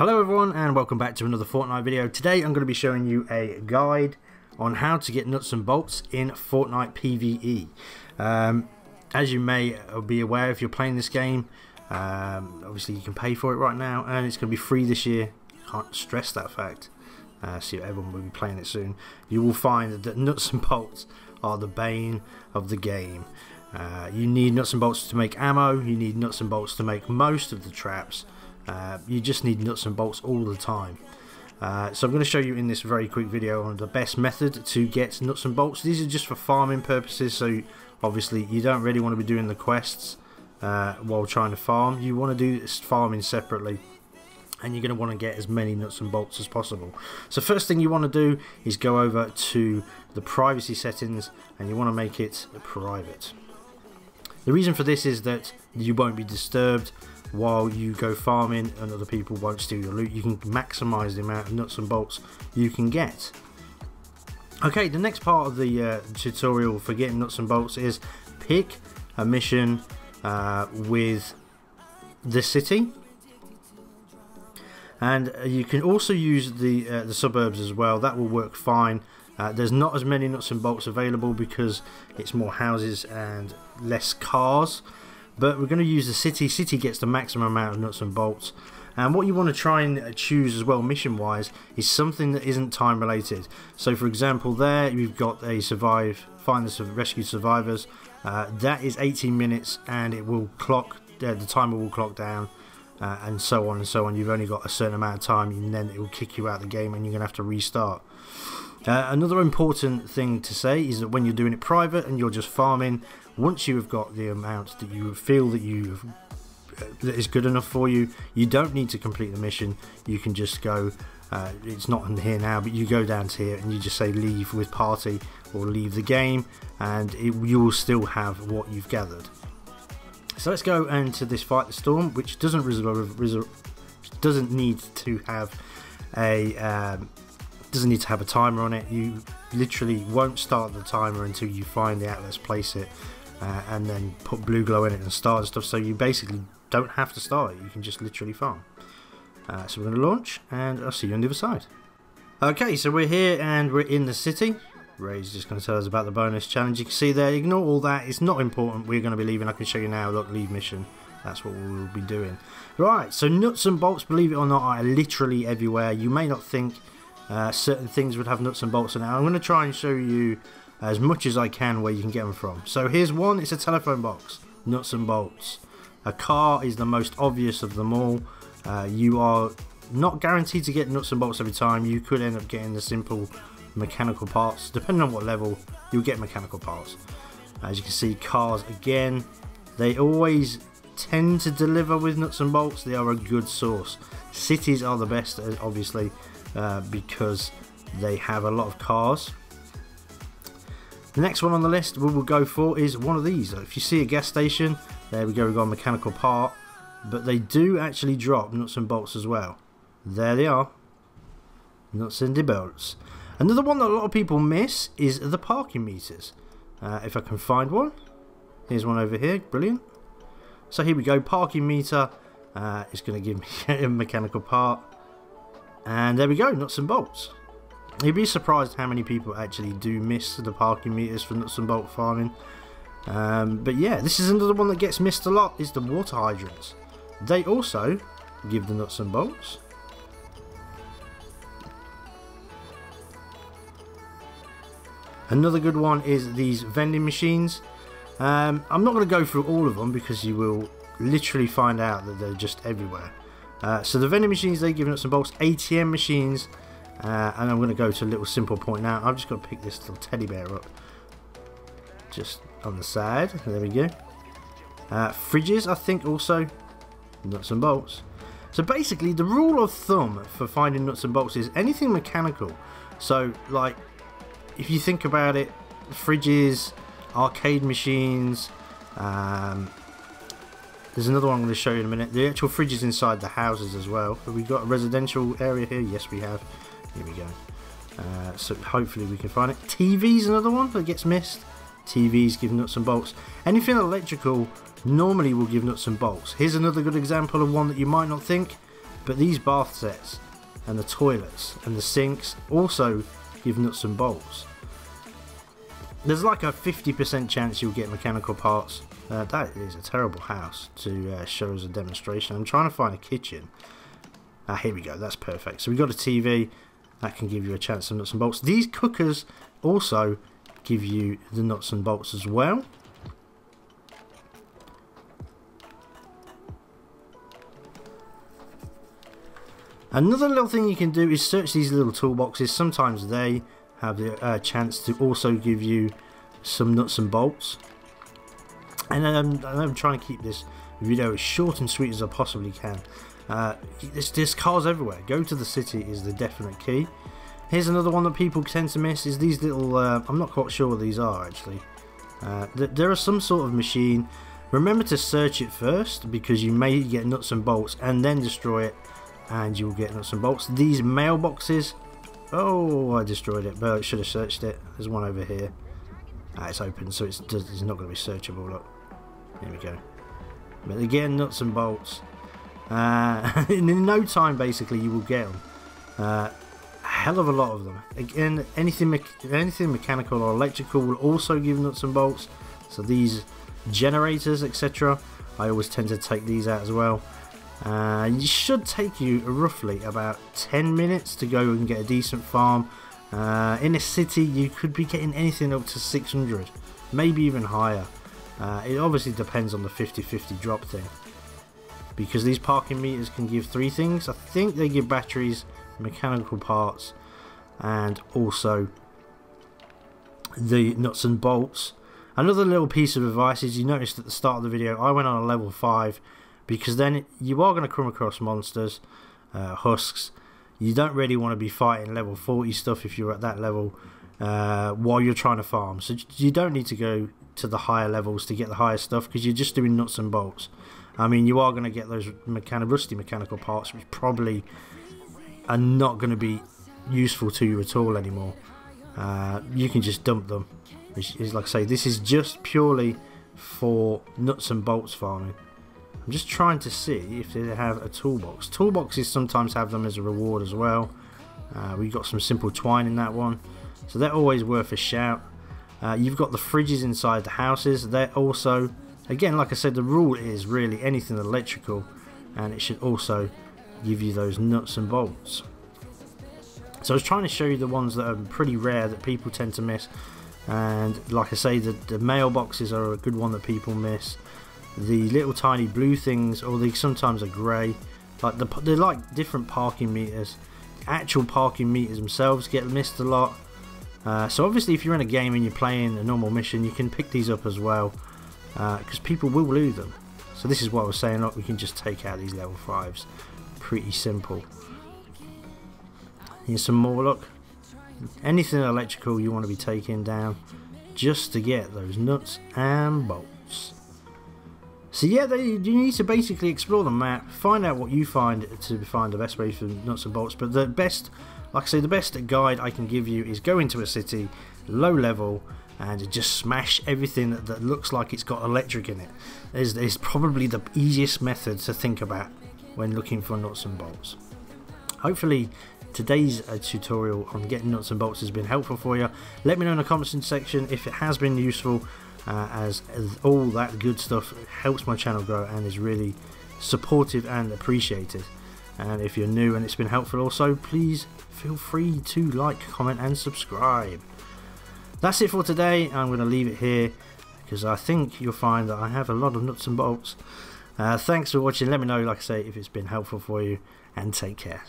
Hello everyone and welcome back to another Fortnite video. Today I'm going to be showing you a guide on how to get nuts and bolts in Fortnite PvE. As you may be aware, if you're playing this game, obviously you can pay for it right now and it's going to be free this year. Can't stress that fact. So everyone will be playing it soon. You will find that nuts and bolts are the bane of the game. You need nuts and bolts to make ammo, you need nuts and bolts to make most of the traps. You just need nuts and bolts all the time. So I'm going to show you in this very quick video on the best method to get nuts and bolts. These are just for farming purposes, so obviously you don't really want to be doing the quests while trying to farm. You want to do this farming separately, and you're going to want to get as many nuts and bolts as possible. So first thing you want to do is go over to the privacy settings and you want to make it private. The reason for this is that you won't be disturbed while you go farming and other people won't steal your loot. You can maximize the amount of nuts and bolts you can get. Okay, the next part of the tutorial for getting nuts and bolts is pick a mission with the city, and you can also use the suburbs as well. That will work fine. There's not as many nuts and bolts available because it's more houses and less cars. But we're going to use the city. City gets the maximum amount of nuts and bolts. And what you want to try and choose as well, mission wise, is something that isn't time related. So for example, there you've got a find the rescued survivors. That is 18 minutes and it will clock, the timer will clock down, and so on and so on. You've only got a certain amount of time and then it will kick you out of the game and you're going to have to restart. Another important thing to say is that when you're doing it private and you're just farming, once you have got the amount that you feel that that is good enough for you, you don't need to complete the mission. You can just go, it's not in here now, but you go down to here and you just say leave with party or leave the game, and you will still have what you've gathered. So let's go into this fight the storm, which doesn't need to have a timer on it. You literally won't start the timer until you find the outlets, place it, and then put blue glow in it and start and stuff. So you basically don't have to start it, you can just literally farm. So we're going to launch and I'll see you on the other side. Okay, so we're here and we're in the city. Ray's just going to tell us about the bonus challenge. You can see there, ignore all that, it's not important. We're going to be leaving. I can show you now. Look, leave mission. That's what we will be doing. Right, so nuts and bolts, believe it or not, are literally everywhere. You may not think certain things would have nuts and bolts in it. I'm going to try and show you as much as I can where you can get them from. So here's one. It's a telephone box, nuts and bolts. A car is the most obvious of them all. You are not guaranteed to get nuts and bolts every time. You could end up getting the simple mechanical parts. Depending on what level, you'll get mechanical parts. As you can see, cars again, they always tend to deliver with nuts and bolts. They are a good source. Cities are the best, obviously, because they have a lot of cars. The next one on the list we will go for is one of these. If you see a gas station, there we go, we've got a mechanical part, but they do actually drop nuts and bolts as well. There they are, nuts and bolts. Another one that a lot of people miss is the parking meters. If I can find one, here's one over here, brilliant. So here we go, parking meter. It's going to give me a mechanical part. And there we go, nuts and bolts. You'd be surprised how many people actually do miss the parking meters for nuts and bolt farming. But yeah, this is another one that gets missed a lot, is the water hydrants. They also give the nuts and bolts. Another good one is these vending machines. I'm not going to go through all of them because you will literally find out that they're just everywhere. So the vending machines, they give nuts and bolts. ATM machines, and I'm going to go to a little simple point now. I've just got to pick this little teddy bear up just on the side. There we go. Fridges, I think, also nuts and bolts. So basically the rule of thumb for finding nuts and bolts is anything mechanical. So like if you think about it, fridges, arcade machines, there's another one I'm going to show you in a minute. The actual fridges inside the houses as well. Have we got a residential area here? Yes, we have. Here we go. So hopefully we can find it. TV's another one that gets missed. TVs give nuts and bolts. Anything electrical normally will give nuts and bolts. Here's another good example of one that you might not think, but these bath sets and the toilets and the sinks also give nuts and bolts. There's like a 50% chance you'll get mechanical parts. That is a terrible house to show as a demonstration. I'm trying to find a kitchen. Here we go, that's perfect. So we've got a TV, that can give you a chance of nuts and bolts. These cookers also give you the nuts and bolts as well. Another little thing you can do is search these little toolboxes. Sometimes they have the chance to also give you some nuts and bolts. And I'm trying to keep this video as short and sweet as I possibly can. There's cars everywhere. Go to the city is the definite key. Here's another one that people tend to miss, is these little, I'm not quite sure what these are actually. There are some sort of machine. Remember to search it first, because you may get nuts and bolts, and then destroy it and you'll get nuts and bolts. These mailboxes, oh, I destroyed it, but I should have searched it. There's one over here. It's open, so it's not going to be searchable. Look, here we go. But again, nuts and bolts. In no time, basically, you will get them. A hell of a lot of them. Again, anything mechanical or electrical will also give nuts and bolts. So these generators, etc., I always tend to take these out as well. It should take you roughly about 10 minutes to go and get a decent farm. In a city, you could be getting anything up to 600, maybe even higher. It obviously depends on the 50-50 drop thing, because these parking meters can give 3 things. I think they give batteries, mechanical parts, and also the nuts and bolts. Another little piece of advice is, you noticed at the start of the video I went on a level 5, because then you are going to come across monsters, husks. You don't really want to be fighting level 40 stuff if you're at that level while you're trying to farm. So you don't need to go to the higher levels to get the higher stuff, because you're just doing nuts and bolts. I mean, you are going to get those rusty mechanical parts, which probably are not going to be useful to you at all anymore. You can just dump them. Which is, like I say, this is just purely for nuts and bolts farming. I'm just trying to see if they have a toolbox. Toolboxes sometimes have them as a reward as well. We got some simple twine in that one, so they're always worth a shout. You've got the fridges inside the houses. They're also, again, like I said, the rule is really anything electrical, and it should also give you those nuts and bolts. So I was trying to show you the ones that are pretty rare that people tend to miss, and like I say, the mailboxes are a good one that people miss. The little tiny blue things, or they sometimes are grey, like they're like different parking meters. Actual parking meters themselves get missed a lot. So obviously, if you're in a game and you're playing a normal mission, you can pick these up as well, because people will lose them. So this is what I was saying, look, we can just take out these level 5s. Pretty simple. Here's some more, look. Anything electrical you want to be taking down just to get those nuts and bolts. So yeah, you need to basically explore the map, find out what you find to find the best way for nuts and bolts. But the best, like I say, the best guide I can give you is go into a city, low level, and just smash everything that looks like it's got electric in it. It's probably the easiest method to think about when looking for nuts and bolts. Hopefully today's tutorial on getting nuts and bolts has been helpful for you. Let me know in the comments section if it has been useful, as all that good stuff helps my channel grow and is really supportive and appreciated. And if you're new and it's been helpful also, please feel free to like, comment and subscribe. That's it for today. I'm going to leave it here, because I think you'll find that I have a lot of nuts and bolts. Thanks for watching. Let me know, like I say, if it's been helpful for you, and take care.